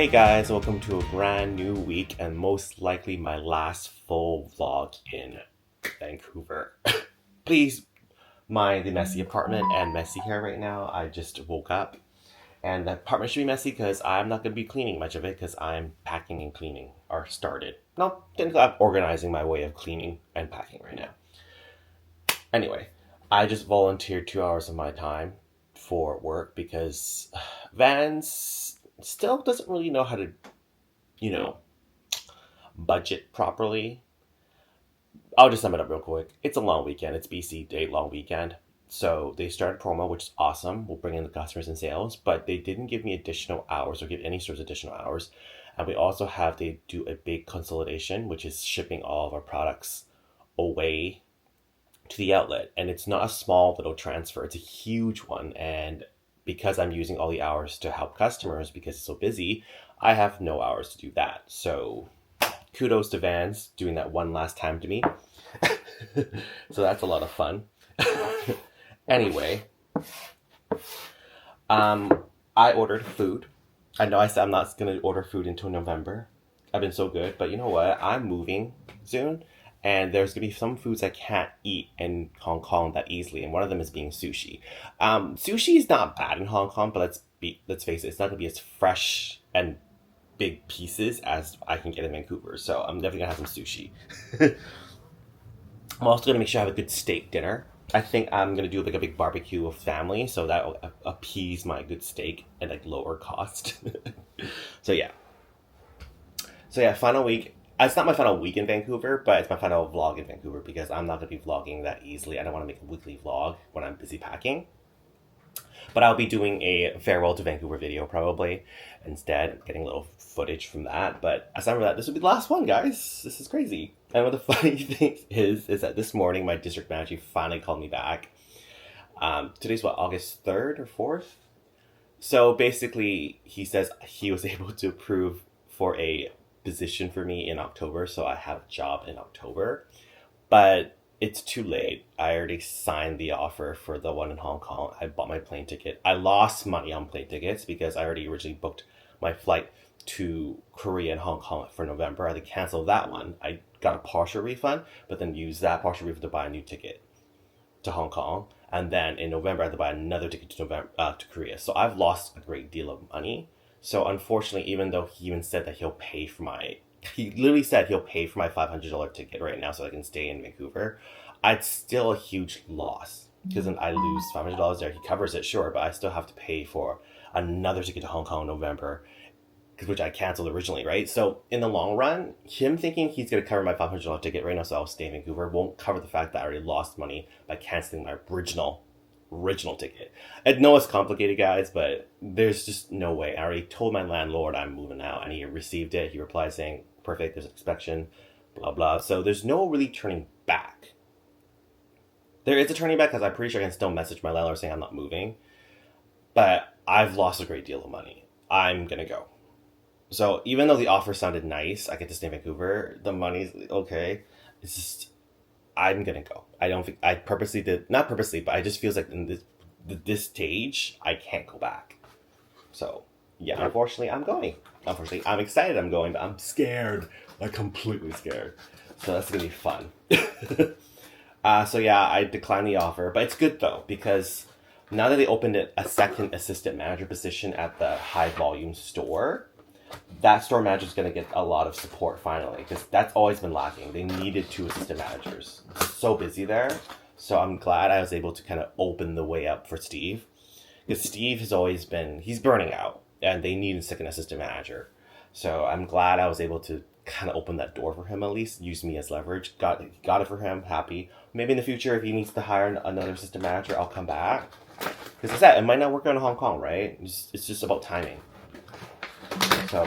Hey guys, welcome to a brand new week and most likely my last full vlog in Vancouver. Please mind the messy apartment and messy hair right now. I just woke up and the apartment should be messy because I'm not going to be cleaning much of it because I'm packing and cleaning or started. No, I'm organizing my way of cleaning and packing right now. Anyway, I just volunteered 2 hours of my time for work because Vans still doesn't really know how to, budget properly. I'll just sum it up real quick. It's a long weekend. It's BC Day long weekend. So they started promo, which is awesome. We'll bring in the customers and sales, but they didn't give me additional hours or give any sort of additional hours. And we also have they do a big consolidation, which is shipping all of our products away to the outlet. And it's not a small little transfer. It's a huge one. And because I'm using all the hours to help customers because it's so busy, I have no hours to do that. So kudos to Vans doing that one last time to me. So that's a lot of fun. Anyway, I ordered food. I know I said I'm not going to order food until November. I've been so good, but you know what? I'm moving soon, and there's going to be some foods I can't eat in Hong Kong that easily, and one of them is being sushi. Sushi is not bad in Hong Kong, but let's face it, it's not going to be as fresh and big pieces as I can get in Vancouver. So I'm definitely gonna have some sushi. I'm also gonna make sure I have a good steak dinner. I think I'm gonna do like a big barbecue with family, so that'll appease my good steak and like lower cost. So yeah. Final week. It's not my final week in Vancouver, but it's my final vlog in Vancouver because I'm not gonna be vlogging that easily. I don't want to make a weekly vlog when I'm busy packing. But I'll be doing a farewell to Vancouver video probably instead, getting a little footage from that. But aside from that, this will be the last one, guys. This is crazy. And what the funny thing is that this morning my district manager finally called me back. Today's what, August 3rd or 4th? So basically, he says he was able to approve for a position for me in October, so I have a job in October. But it's too late. I already signed the offer for the one in Hong Kong. I bought my plane ticket. I lost money on plane tickets because I already originally booked my flight to Korea and Hong Kong for November. I had to cancel that one. I got a partial refund, but then used that partial refund to buy a new ticket to Hong Kong. And then in November, I had to buy another ticket to Korea. So I've lost a great deal of money. So unfortunately, even though he even said that he literally said he'll pay for my $500 ticket right now so I can stay in Vancouver, it's still a huge loss because then I lose $500 there. He covers it, sure, but I still have to pay for another ticket to Hong Kong in November, which I canceled originally, right? So in the long run, him thinking he's going to cover my $500 ticket right now so I'll stay in Vancouver won't cover the fact that I already lost money by canceling my original ticket. I know it's complicated, guys, but there's just no way. I already told my landlord I'm moving out, and he received it. He replied saying, perfect, there's an inspection, blah, blah. So there's no really turning back. There is a turning back because I'm pretty sure I can still message my landlord saying I'm not moving, but I've lost a great deal of money. I'm going to go. So even though the offer sounded nice, I get to stay in Vancouver, the money's okay. It's just, I'm going to go. I don't think I purposely did, not purposely, but I just feels like in this stage, I can't go back. So yeah, unfortunately, I'm going. Unfortunately, I'm excited I'm going, but I'm scared. Like completely scared. So that's going to be fun. So yeah, I declined the offer, but it's good though, because now that they opened a second assistant manager position at the high volume store, that store manager is going to get a lot of support finally, because that's always been lacking. They needed 2 assistant managers. It's so busy there. So I'm glad I was able to kind of open the way up for Steve, because Steve has always been, he's burning out and they need a second assistant manager. So I'm glad I was able to kind of open that door for him, at least use me as leverage. Got it for him, happy. Maybe in the future, if he needs to hire another assistant manager, I'll come back. Because it might not work out in Hong Kong, right? It's just about timing. So,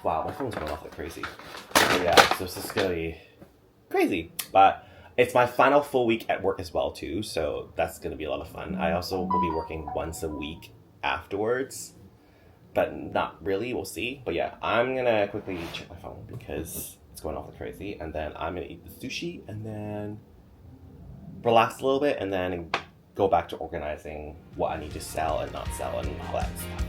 wow, my phone's going off like crazy. So yeah, so it's just gonna be crazy. But it's my final full week at work as well, too. So that's gonna be a lot of fun. I also will be working once a week afterwards. But not really, we'll see. But yeah, I'm gonna quickly check my phone because it's going off like crazy. And then I'm gonna eat the sushi and then relax a little bit and then go back to organizing what I need to sell and not sell and all that stuff.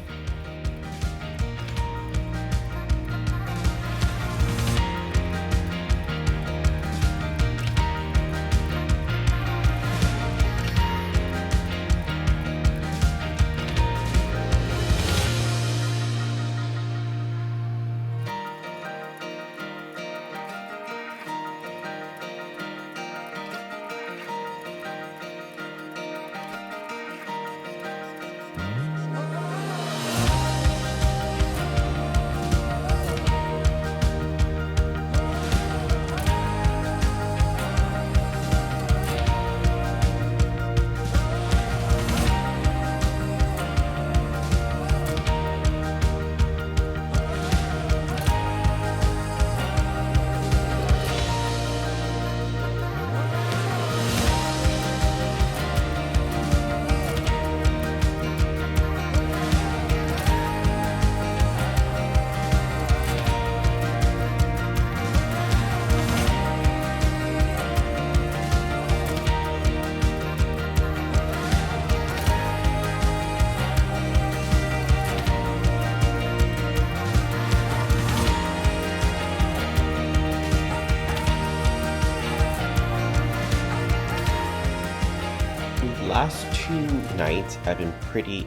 last 2 nights I've been pretty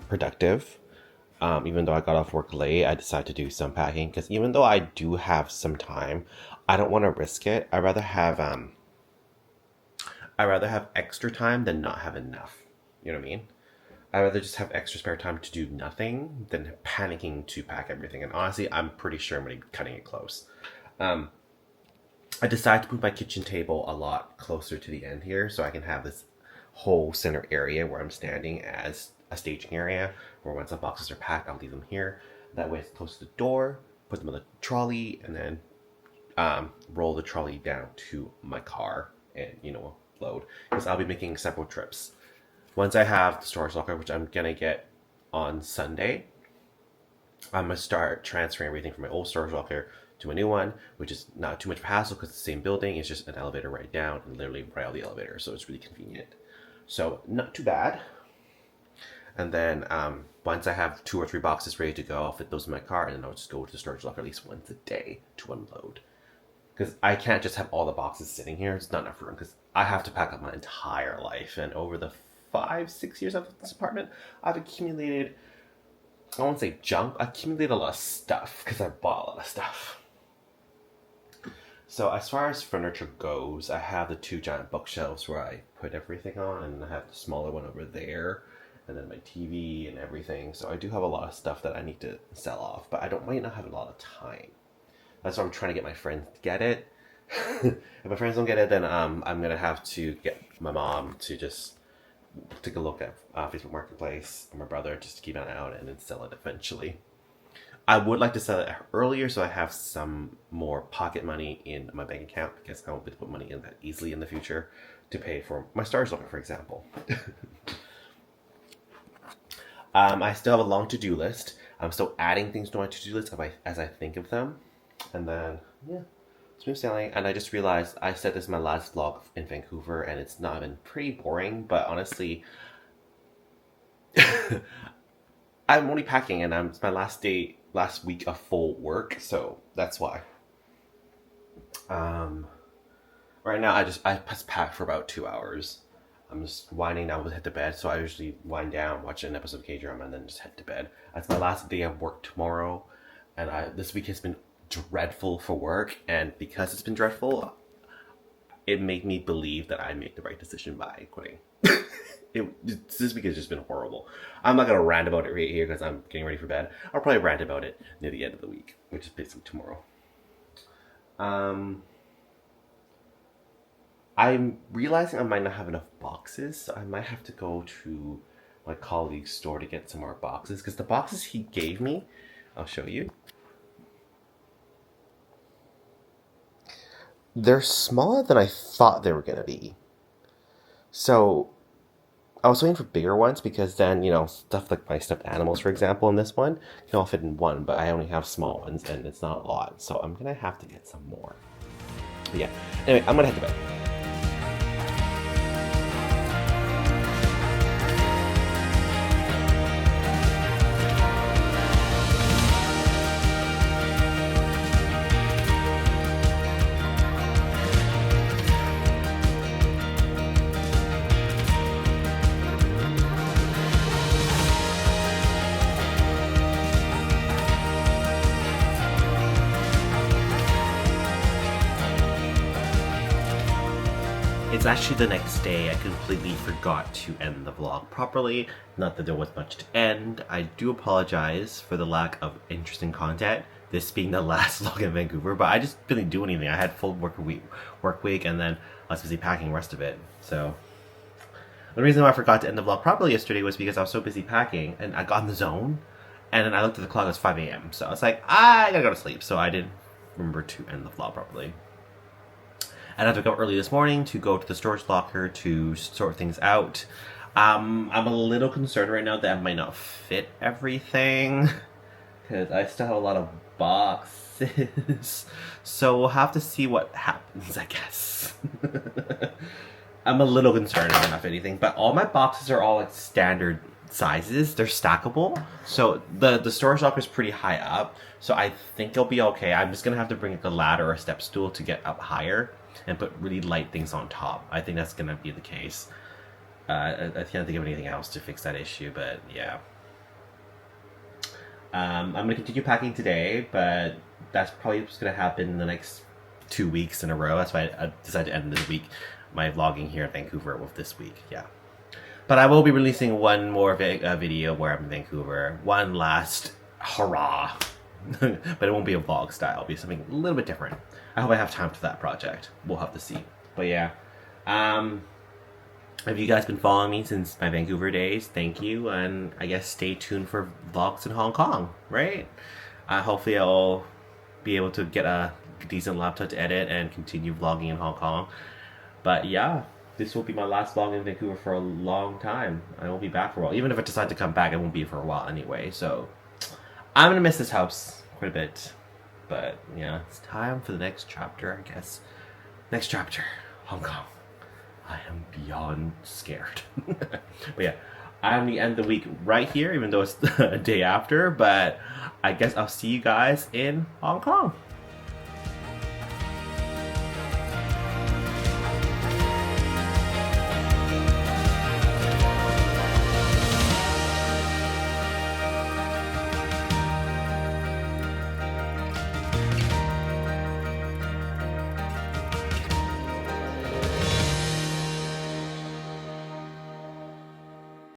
productive. Even though I got off work late, I decided to do some packing because even though I do have some time, I don't want to risk it. I rather have extra time than not have enough. You know what I mean? I'd rather just have extra spare time to do nothing than panicking to pack everything. And honestly, I'm pretty sure I'm going to be cutting it close. I decided to move my kitchen table a lot closer to the end here so I can have this whole center area where I'm standing as a staging area where once the boxes are packed, I'll leave them here. That way it's close to the door, put them on the trolley, and then roll the trolley down to my car and, load. Because I'll be making several trips. Once I have the storage locker, which I'm going to get on Sunday, I'm going to start transferring everything from my old storage locker to a new one, which is not too much of a hassle because it's the same building. It's just an elevator right down and literally right out the elevator. So it's really convenient. So not too bad. And then once I have 2 or 3 boxes ready to go, I'll fit those in my car and then I'll just go to the storage locker at least once a day to unload. Because I can't just have all the boxes sitting here. It's not enough room because I have to pack up my entire life. And over the 5-6 years of this apartment, I've accumulated, I won't say junk, I accumulated a lot of stuff because I bought a lot of stuff. So as far as furniture goes, I have the 2 giant bookshelves where I put everything on, and I have the smaller one over there, and then my TV and everything. So I do have a lot of stuff that I need to sell off, but might not have a lot of time. That's why I'm trying to get my friends to get it. If my friends don't get it, then I'm gonna have to get my mom to just take a look at Facebook Marketplace, or my brother just to keep an eye out and then sell it eventually. I would like to sell it earlier so I have some more pocket money in my bank account because I won't be able to put money in that easily in the future to pay for my storage locker, for example. I still have a long to-do list. I'm still adding things to my to-do list as I think of them. And then, yeah, smooth sailing. And I just realized I said this in my last vlog in Vancouver and it's not been pretty boring, but honestly, I'm only packing and it's my last week of full work, so that's why. Right now I just pack for about 2 hours. I'm just winding down to head to bed, so I usually wind down, watch an episode of Kdrama, and then just head to bed. That's my last day of work tomorrow, and this week has been dreadful for work, and because it's been dreadful, it made me believe that I made the right decision by quitting. This week has just been horrible. I'm not going to rant about it right here because I'm getting ready for bed. I'll probably rant about it near the end of the week, which is basically tomorrow. I'm realizing I might not have enough boxes, so I might have to go to my colleague's store to get some more boxes, because the boxes he gave me, I'll show you. They're smaller than I thought they were going to be. So I was waiting for bigger ones because then, stuff like my stuffed animals, for example, in this one can all fit in one, but I only have small ones and it's not a lot. So I'm going to have to get some more. But yeah. Anyway, I'm going to head to bed. It's actually the next day. I completely forgot to end the vlog properly. Not that there was much to end. I do apologize for the lack of interesting content, this being the last vlog in Vancouver, but I just didn't do anything. I had full work week and then I was busy packing the rest of it. So the reason why I forgot to end the vlog properly yesterday was because I was so busy packing and I got in the zone and then I looked at the clock, it was 5 a.m. So I was like, I gotta go to sleep. So I didn't remember to end the vlog properly. And I had to go early this morning to go to the storage locker to sort things out. I'm a little concerned right now that I might not fit everything because I still have a lot of boxes. So we'll have to see what happens, I guess. I'm a little concerned I might not fit anything, but all my boxes are all like standard sizes. They're stackable. So the storage locker is pretty high up. So I think it'll be okay. I'm just going to have to bring like a ladder or a step stool to get up higher and put really light things on top. I think that's going to be the case. I can't think of anything else to fix that issue, but yeah. I'm going to continue packing today, but that's probably what's going to happen in the next 2 weeks in a row. That's why I decided to end this week, my vlogging here in Vancouver with this week, yeah. But I will be releasing one more video where I'm in Vancouver. One last hurrah. But it won't be a vlog style. It'll be something a little bit different. I hope I have time for that project. We'll have to see. But yeah. Have you guys been following me since my Vancouver days? Thank you. And I guess stay tuned for vlogs in Hong Kong, right? Hopefully I'll be able to get a decent laptop to edit and continue vlogging in Hong Kong. But yeah. This will be my last vlog in Vancouver for a long time. I won't be back for a while. Even if I decide to come back, it won't be for a while anyway. So I'm going to miss this house quite a bit. But yeah, it's time for the next chapter, I guess. Next chapter, Hong Kong. I am beyond scared. But yeah, I'm going to end the week right here, even though it's a day after. But I guess I'll see you guys in Hong Kong.